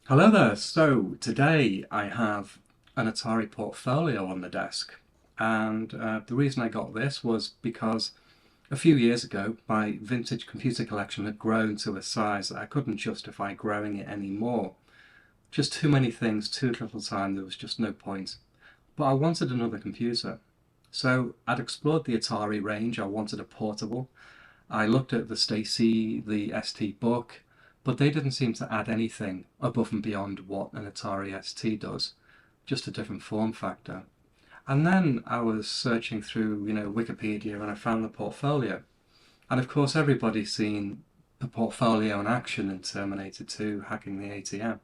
Hello there. So today I have an Atari Portfolio on the desk, and the reason I got this was because a few years ago my vintage computer collection had grown to a size that I couldn't justify growing it anymore. Just too many things, too little time, there was just no point. But I wanted another computer. So I'd explored the Atari range, I wanted a portable. I looked at the Stacy, the ST Book, but they didn't seem to add anything above and beyond what an Atari ST does, just a different form factor. And then I was searching through, Wikipedia, and I found the Portfolio. And of course, everybody's seen the Portfolio in action in Terminator 2, Hacking the ATM,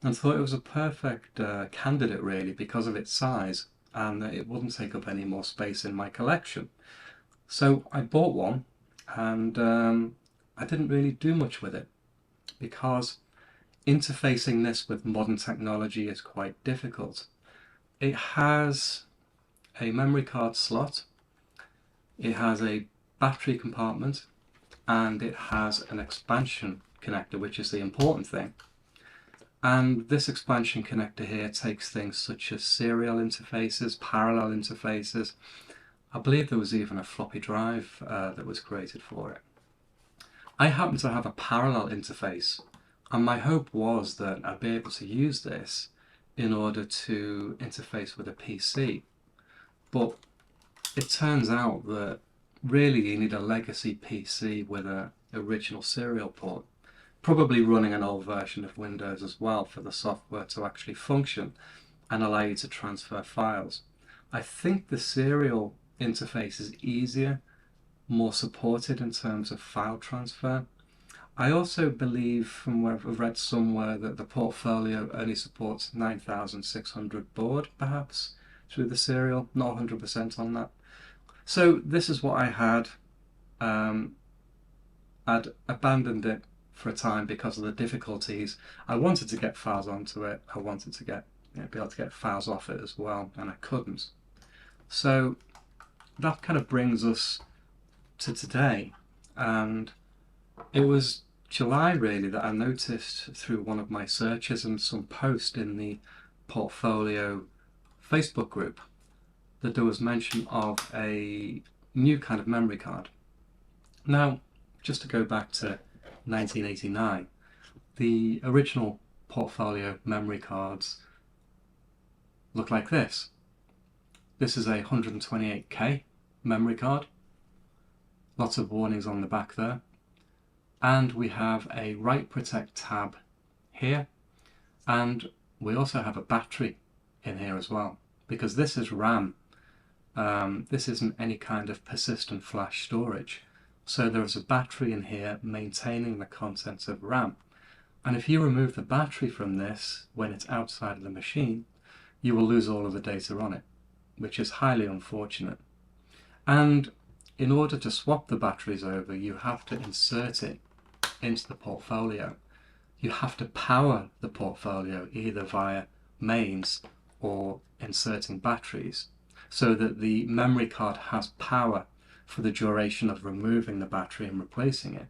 and thought it was a perfect candidate, really, because of its size and that it wouldn't take up any more space in my collection. So I bought one, and I didn't really do much with it because interfacing this with modern technology is quite difficult. It has a memory card slot, it has a battery compartment, and it has an expansion connector, which is the important thing. And this expansion connector here takes things such as serial interfaces, parallel interfaces. I believe there was even a floppy drive that was created for it. I happen to have a parallel interface, and my hope was that I'd be able to use this in order to interface with a PC. But it turns out that really you need a legacy PC with an original serial port, probably running an old version of Windows as well for the software to actually function and allow you to transfer files. I think the serial interface is easier, more supported in terms of file transfer. I also believe from where I've read somewhere that the portfolio only supports 9600 baud, perhaps, through the serial. Not 100% on that. So this is what I had. Um, I'd abandoned it for a time because of the difficulties. I wanted to get files onto it. I wanted to be able to get files off it as well, and I couldn't. So that kind of brings us to today, and it was July really that I noticed through one of my searches and some post in the Portfolio Facebook group that there was mention of a new kind of memory card. Now, just to go back to 1989, the original Portfolio memory cards look like this. This is a 128K memory card. Lots of warnings on the back there. And we have a write protect tab here, and we also have a battery in here as well, because this is RAM. This isn't any kind of persistent flash storage, so there is a battery in here maintaining the contents of RAM. And if you remove the battery from this when it's outside of the machine, you will lose all of the data on it, which is highly unfortunate. And in order to swap the batteries over, you have to insert it into the Portfolio. You have to power the Portfolio either via mains or inserting batteries, so that the memory card has power for the duration of removing the battery and replacing it.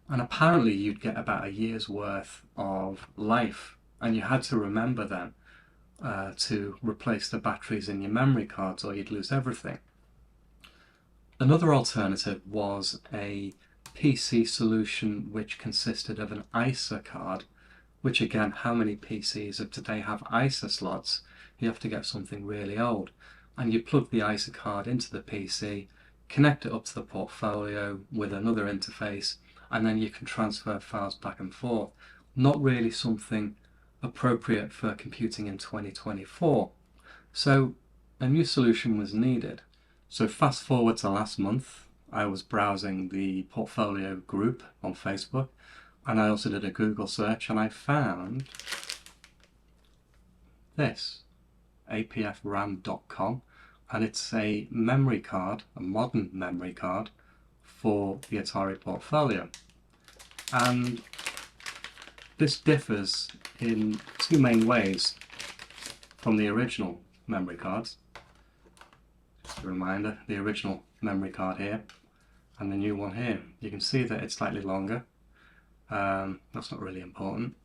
And apparently you'd get about a year's worth of life, and you had to remember then to replace the batteries in your memory cards or you'd lose everything. Another alternative was a PC solution which consisted of an ISA card, which again, how many PCs of today have ISA slots? You have to get something really old. And you plug the ISA card into the PC, connect it up to the Portfolio with another interface, and then you can transfer files back and forth. Not really something appropriate for computing in 2024. So a new solution was needed. So fast forward to last month, I was browsing the Portfolio group on Facebook, and I also did a Google search, and I found this, apfram.com, and it's a memory card, a modern memory card for the Atari Portfolio. And this differs in two main ways from the original memory cards. Just a reminder, the original memory card here and the new one here. You can see that it's slightly longer. That's not really important.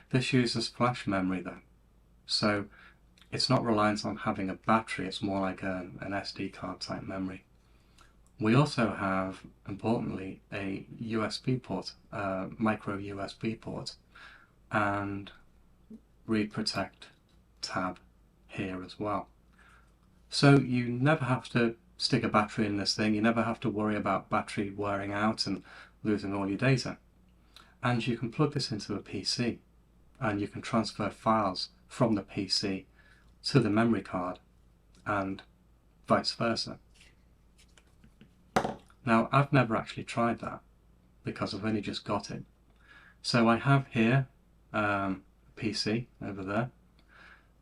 This uses flash memory though, so it's not reliant on having a battery, it's more like an SD card type memory. We also have, importantly, a USB port, micro USB port, and read protect tab here as well. So you never have to stick a battery in this thing, you never have to worry about battery wearing out and losing all your data. And you can plug this into a PC and you can transfer files from the PC to the memory card and vice versa. Now I've never actually tried that because I've only just got it. So I have here a PC over there,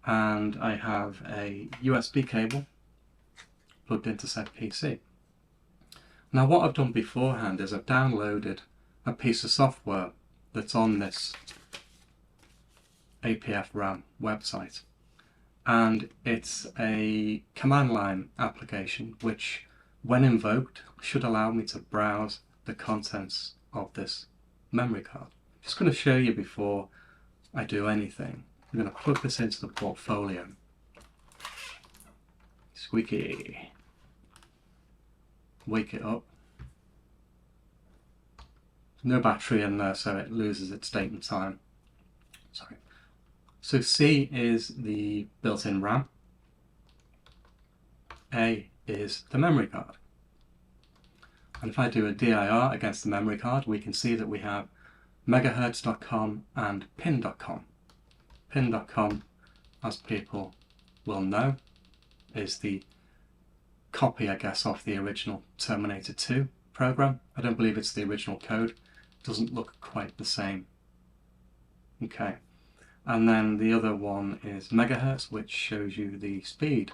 and I have a USB cable plugged into said PC. Now what I've done beforehand is I've downloaded a piece of software that's on this APF-RAM website, and it's a command line application which, when invoked, should allow me to browse the contents of this memory card. I'm just going to show you before I do anything. I'm going to plug this into the portfolio. Squeaky. Wake it up. No battery in there, so it loses its date and time. Sorry. So C is the built-in RAM. A is the memory card. And if I do a dir against the memory card, we can see that we have megahertz.com and pin.com. Pin.com, as people will know, is the copy, I guess, of the original Terminator 2 program. I don't believe it's the original code. It doesn't look quite the same. Okay. And then the other one is megahertz, which shows you the speed,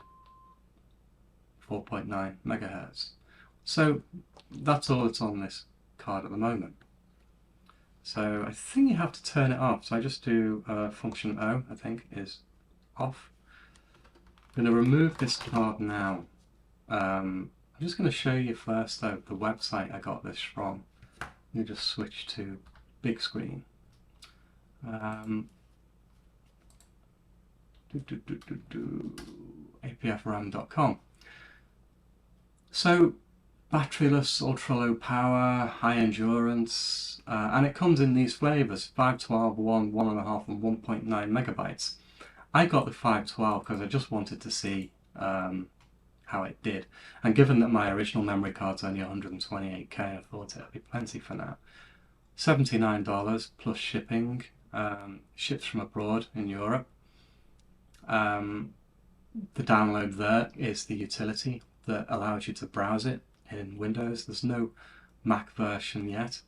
4.9 megahertz. So that's all that's on this card at the moment. So I think you have to turn it off. So I just do function O, I think, is off. I'm going to remove this card now. I'm just going to show you first though the website I got this from. Let me just switch to big screen. APFram.com. So batteryless, ultra low power, high endurance, and it comes in these flavors: 512, 1, 1.5 and 1.9 megabytes. I got the 512 because I just wanted to see how it did, and given that my original memory card's only 128k, I thought it'd be plenty for now. $79 plus shipping, ships from abroad in Europe. The download there is the utility that allows you to browse it in Windows. There's no Mac version yet.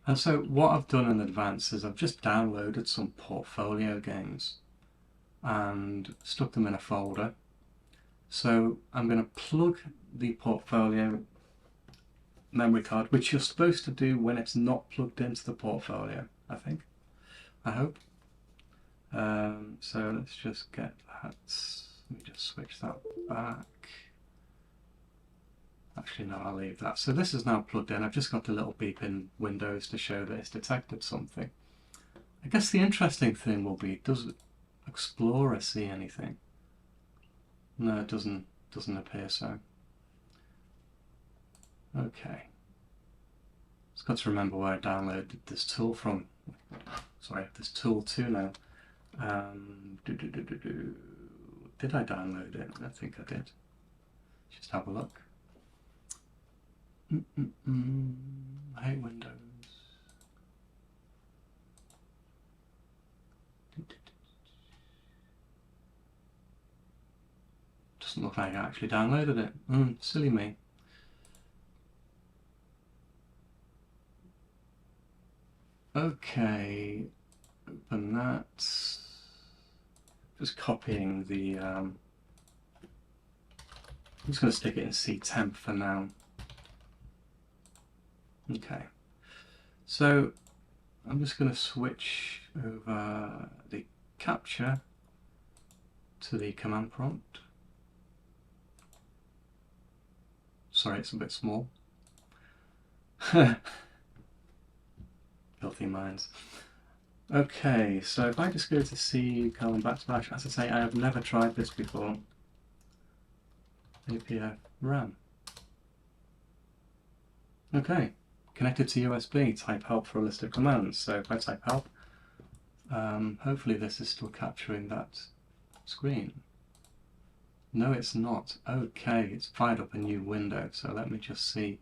And so what I've done in advance is I've just downloaded some Portfolio games and stuck them in a folder. So I'm going to plug the Portfolio memory card, which you're supposed to do when it's not plugged into the Portfolio, I think. I hope. So let's just get that. Let me just switch that back. Actually, no, I'll leave that. So this is now plugged in. I've just got the little beep in Windows to show that it's detected something. I guess the interesting thing will be, does Explorer see anything? No, it doesn't appear so. Okay. Just got to remember where I downloaded this tool from. Sorry, this tool to now. Did I download it? I think I did. Just have a look. I hate Windows. Doesn't look like I actually downloaded it. Silly me. Okay, open that. Just copying the. I'm just going to stick it in C10 for now. Okay, so I'm just going to switch over the capture to the command prompt. Sorry, it's a bit small. Filthy minds. Okay, so if I just go to C, colon backslash, as I say, I have never tried this before. APF RAM. Okay, connected to USB, type help for a list of commands. So if I type help, hopefully this is still capturing that screen. No, it's not. Okay, it's fired up a new window, so let me just see.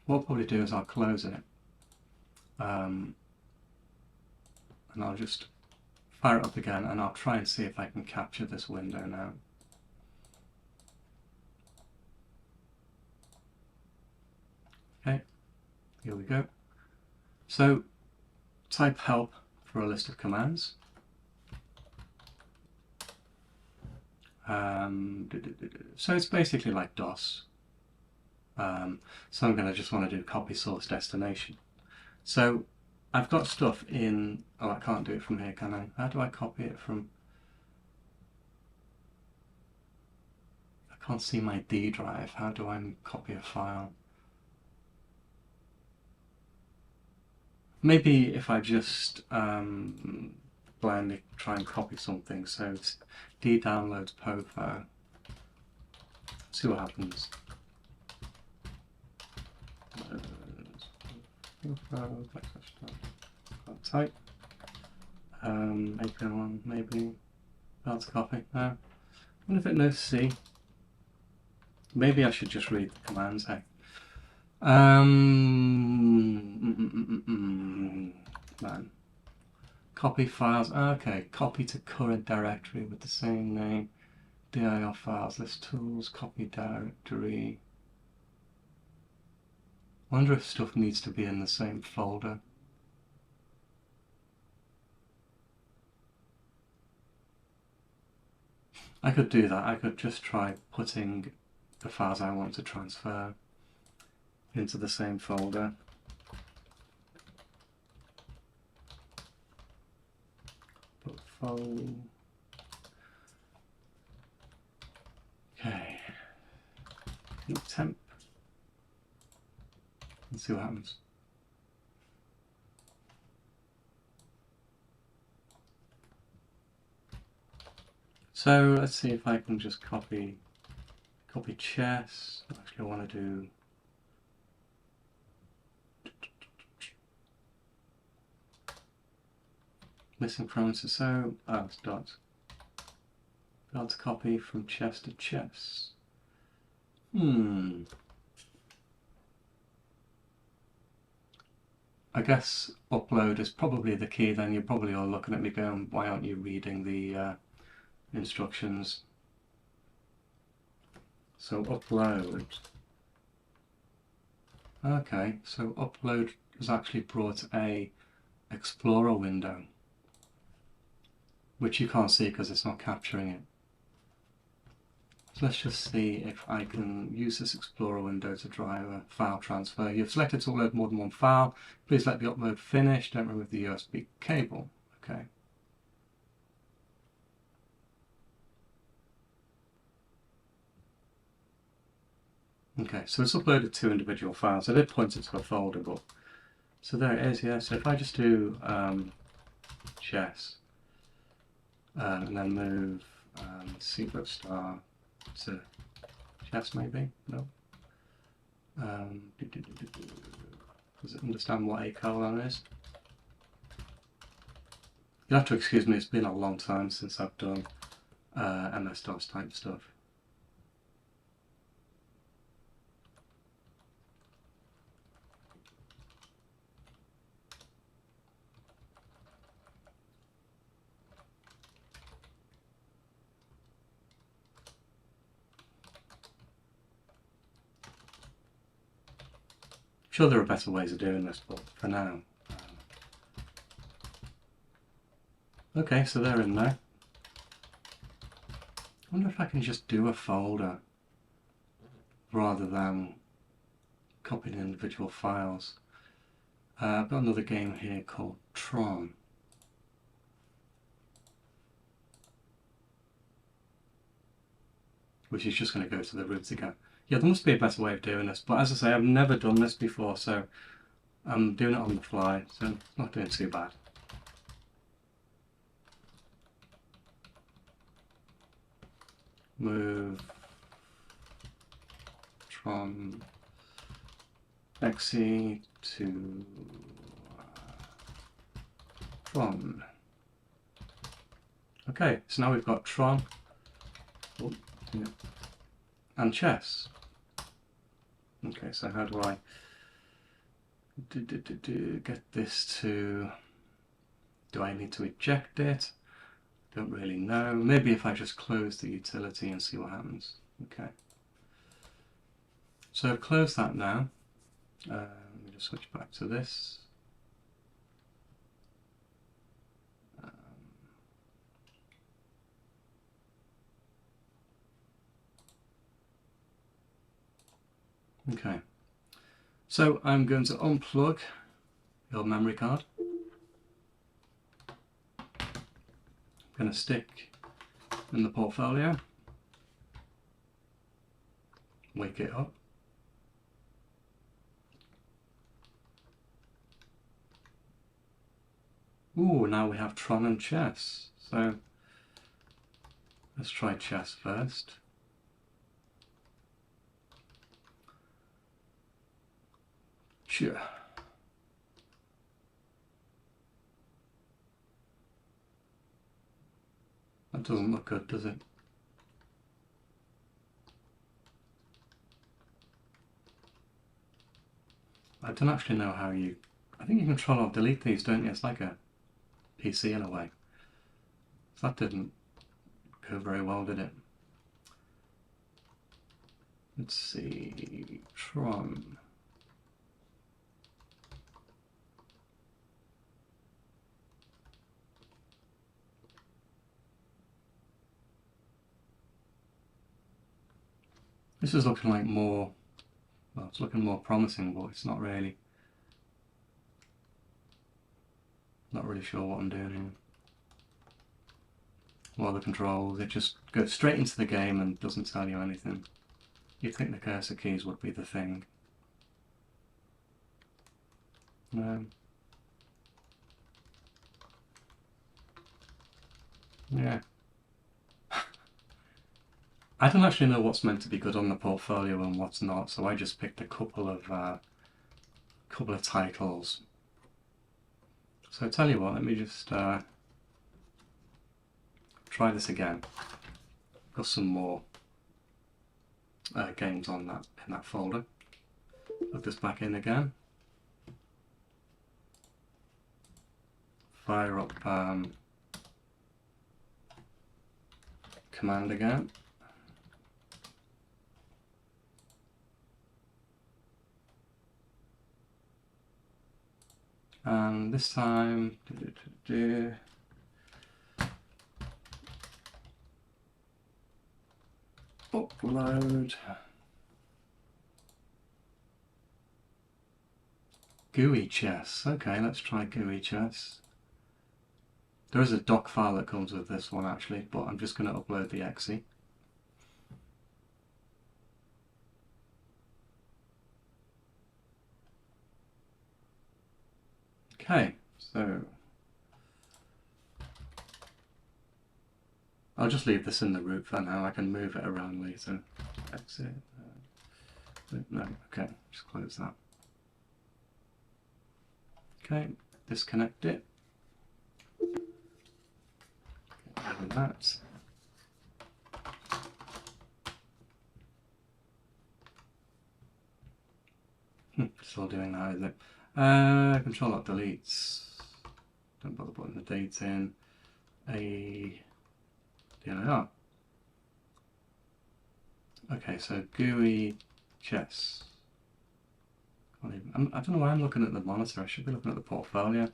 What I'll probably do is I'll close it, and I'll just fire it up again, and I'll try and see if I can capture this window now. Okay, here we go. So type help for a list of commands. So it's basically like DOS. So I'm going to just want to do copy source destination. So I've got stuff in, oh, I can't do it from here, can I? How do I copy it from? I can't see my D drive. How do I copy a file? Maybe if I just blindly try and copy something. So it's D downloads POFO. See what happens. Type. API1 maybe. That's copy. No. I wonder if it knows C. Maybe I should just read the commands. Hey. Man. Copy files. Okay. Copy to current directory with the same name. dir files. List tools. Copy directory. Wonder if stuff needs to be in the same folder. I could do that. I could just try putting the files I want to transfer into the same folder. Portfolio. Okay. Temp. Let's see what happens. So let's see if I can just copy chess. Actually, I want to do missing parameters. So it's dot copy from chess to chess. I guess upload is probably the key. Then you're probably all looking at me going, why aren't you reading the instructions? So upload. Okay, so upload has actually brought a Explorer window, which you can't see because it's not capturing it. So let's just see if I can use this Explorer window to drive a file transfer. You've selected to upload more than one file. Please let the upload finish. Don't remove the USB cable. Okay. Okay, so it's uploaded 2 individual files. I did point it to a folder, but so there it is. Yeah. So if I just do chess and then move secret star to chess, maybe no. Does it understand what a colon is? You'll have to excuse me. It's been a long time since I've done MS-DOS type stuff. I'm sure there are better ways of doing this, but for now. Okay, so they're in there. I wonder if I can just do a folder rather than copying individual files. I've got another game here called Tron. which is just going to go to the root again. Yeah, there must be a better way of doing this, but as I say, I've never done this before, so I'm doing it on the fly, so it's not doing too bad. Move Tron XE to Tron. Okay, so now we've got Tron and chess. Okay, so how do I get this to... Do I need to eject it? Don't really know. Maybe if I just close the utility and see what happens. Okay. So I've closed that now. Let me just switch back to this. Okay. So I'm going to unplug your memory card. I'm going to stick in the portfolio. Wake it up. Ooh, now we have Tron and chess. So let's try chess first. Sure. That doesn't look good, does it? I don't actually know how you... I think you can control or delete these, don't you? It's like a PC in a way. So that didn't go very well, did it? Let's see... Tron... This is looking like more... Well, it's looking more promising, but it's not really... Not really sure what I'm doing here. Well, the controls, it just goes straight into the game and doesn't tell you anything. You'd think the cursor keys would be the thing. Yeah. I don't actually know what's meant to be good on the portfolio and what's not, so I just picked a couple of titles. So I tell you what, let me just try this again. Got some more games on that in that folder. Put this back in again. Fire up command again. And this time, upload GUI chess. Okay, let's try GUI chess. There is a doc file that comes with this one actually, but I'm just going to upload the exe. Okay, so I'll just leave this in the root for now. I can move it around later. Exit. No, okay, just close that. Okay, disconnect it. Get rid of that. Still doing that, is it? Control Alt deletes. Don't bother putting the date in. DNIR. Okay, so GUI chess. I don't know why I'm looking at the monitor. I should be looking at the portfolio.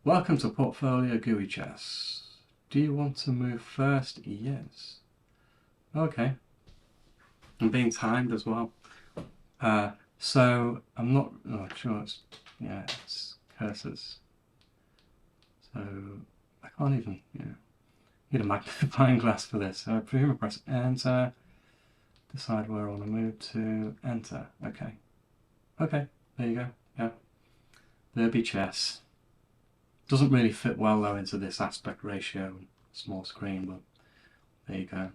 Welcome to Portfolio GUI chess. Do you want to move first? Yes. Okay. I'm being timed as well. So I'm not sure it's, yeah, it's cursors. So I can't even, yeah. need a magnifying glass for this. So I presume I press enter, decide where I want to move to, enter. Okay. Okay, there you go. Yeah. There be chess. Doesn't really fit well though into this aspect ratio small screen, but there you go.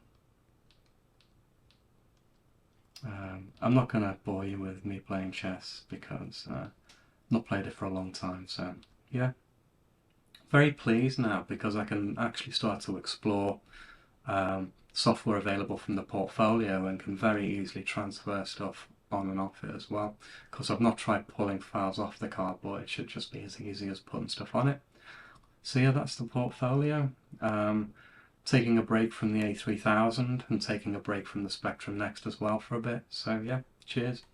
I'm not going to bore you with me playing chess because I've not played it for a long time, so yeah. Very pleased now because I can actually start to explore software available from the portfolio and can very easily transfer stuff on and off it as well. Because I've not tried pulling files off the cardboard, it should just be as easy as putting stuff on it. So yeah, that's the portfolio. Taking a break from the A3000 and taking a break from the Spectrum Next as well for a bit. So yeah, cheers.